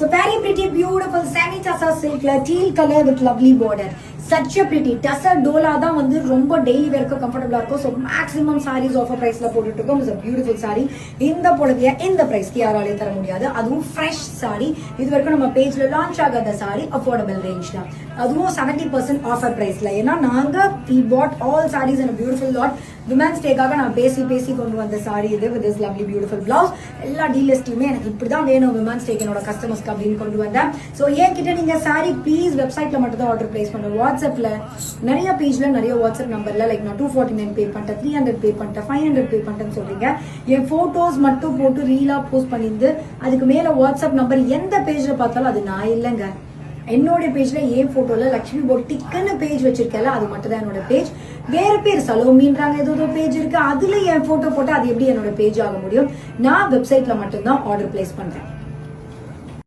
So very pretty, beautiful semi tussar silk teal color with lovely border. Such a pretty tussar dola தான் வந்து ரொம்ப daily வேர்க்கு கம்ஃபர்ட்டபிளா இருக்கும். So maximum saris offer பிரைஸ்ல போட்டுட்டு இருக்கோம். It's a beautiful saree. இந்த புடவைய இந்த பிரைஸ்க்கு யாராலையும் தர முடியாது. அதுவும் ஃப்ரெஷ் saree. இது வரைக்கும் நம்ம பேஜ்ல லான்ச் ஆகாத saree அஃபோர்டபிள் ரேஞ்ச் தான். அதுவும் 70% ஆஃபர் பிரைஸ்ல. ஏன்னா நாங்க we bought all sarees in a beautiful lot. Women's டேக்காக நான் பேசி கொண்டு வந்த சாரி இது with this lovely beautiful blouse. எல்லா டீலர்ஸ்லையுமே எனக்கு இப்படிதான் வேணும் விமென்ஸ் டேக் என்னோட கஸ்டமர்ஸ்க்கு அப்படின்னு கொண்டு வந்தேன். ஸோ என்கிட்ட நீங்க சாரி ப்ளீஸ் வெப்சைட்ல மட்டும் தான் ஆர்டர் பிளேஸ் பண்ணுங்க. வாட்ஸ்அப்ல நிறைய பேஜ்ல நிறைய வாட்ஸ்அப் நம்பர்ல லைக் நான் 249 பே பண்ணிட்டேன், 300 பே பண்ணிட்டேன், 500 பே பண்ணிட்டேன்னு சொல்றீங்க. என் போட்டோஸ் மட்டும் போட்டு ரீலா போஸ்ட் பண்ணிருந்து அதுக்கு மேல வாட்ஸ்அப் நம்பர் எந்த பேஜ்ல பார்த்தாலும் அது நான் இல்லைங்க. என்னோட பேஜ்ல ஏன் போட்டோல லட்சுமி பொட்டிக்குன்னு பேஜ் வச்சிருக்கல, அது மட்டும் தான் என்னோட பேஜ். வேற பேர் சலோமின்றாங்க ஏதோ பேஜ் இருக்கு, அதுல என் போட்டோ போட்டு அது எப்படி என்னோட பேஜ் ஆக முடியும்? நான் வெப்சைட்ல மட்டும்தான் ஆர்டர் பிளேஸ் பண்றேன்.